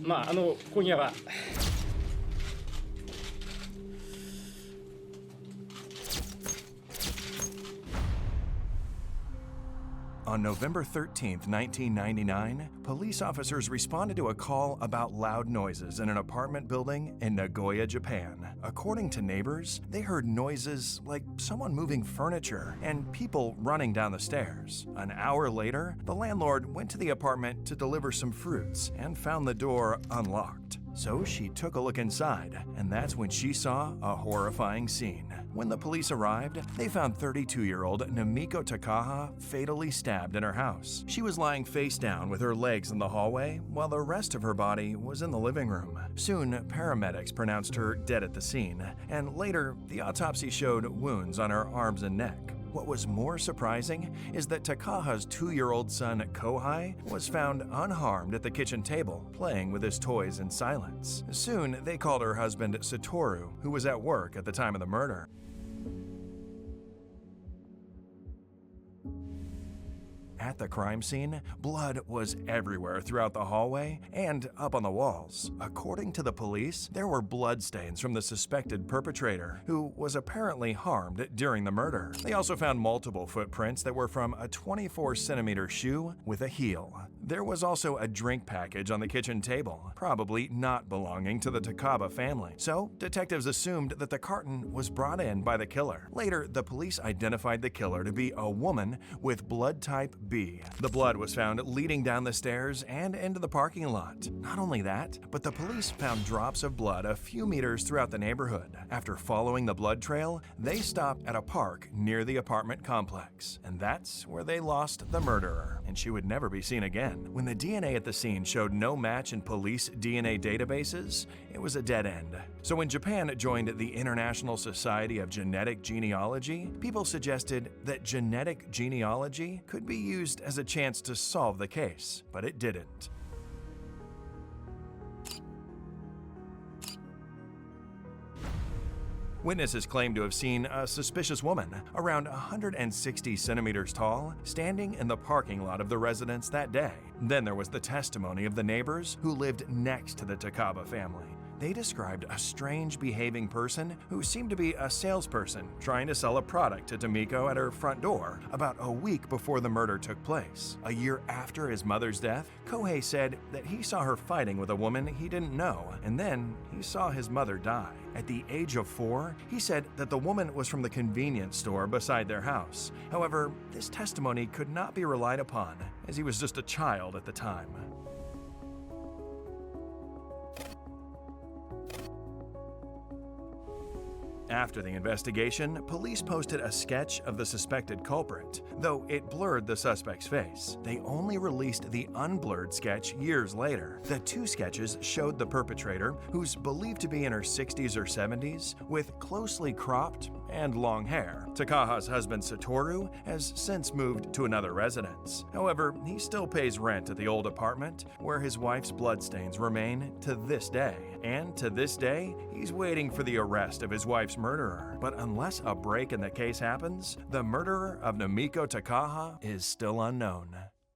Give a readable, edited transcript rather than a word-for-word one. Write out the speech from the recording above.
今夜は On November 13, 1999, police officers responded to a call about loud noises in an apartment building in Nagoya, Japan. According to neighbors, they heard noises like someone moving furniture and people running down the stairs. An hour later, the landlord went to the apartment to deliver some fruits and found the door unlocked. So she took a look inside, and that's when she saw a horrifying scene. When the police arrived, they found 32-year-old Namiko Takaha fatally stabbed in her house. She was lying face down with her legs in the hallway, while the rest of her body was in the living room. Soon, paramedics pronounced her dead at the scene, and later, the autopsy showed wounds on her arms and neck. What was more surprising is that Takaha's 2-year-old son Kohai was found unharmed at the kitchen table, playing with his toys in silence. Soon, they called her husband Satoru, who was at work at the time of the murder. At the crime scene, blood was everywhere throughout the hallway and up on the walls. According to the police, there were bloodstains from the suspected perpetrator, who was apparently harmed during the murder. They also found multiple footprints that were from a 24-centimeter shoe with a heel. There was also a drink package on the kitchen table, probably not belonging to the Takaba family. So, detectives assumed that the carton was brought in by the killer. Later, the police identified the killer to be a woman with blood type B. The blood was found leading down the stairs and into the parking lot. Not only that, but the police found drops of blood a few meters throughout the neighborhood. After following the blood trail, they stopped at a park near the apartment complex. And that's where they lost the murderer, and she would never be seen again. When the DNA at the scene showed no match in police DNA databases, it was a dead end. So when Japan joined the International Society of Genetic Genealogy, people suggested that genetic genealogy could be used as a chance to solve the case, but it didn't. Witnesses claim to have seen a suspicious woman, around 160 centimeters tall, standing in the parking lot of the residence that day. Then there was the testimony of the neighbors who lived next to the Takaba family. They described a strange behaving person who seemed to be a salesperson trying to sell a product to Namiko at her front door about a week before the murder took place. A year after his mother's death, Kohei said that he saw her fighting with a woman he didn't know, and then he saw his mother die. At the age of 4, he said that the woman was from the convenience store beside their house. However, this testimony could not be relied upon, as he was just a child at the time. After the investigation, police posted a sketch of the suspected culprit, though it blurred the suspect's face. They only released the unblurred sketch years later. The two sketches showed the perpetrator, who's believed to be in her 60s or 70s, with closely cropped and long hair. Takaha's husband Satoru has since moved to another residence. However, he still pays rent at the old apartment, where his wife's bloodstains remain to this day. And to this day, he's waiting for the arrest of his wife's murderer. But unless a break in the case happens, the murderer of Namiko Takaha is still unknown.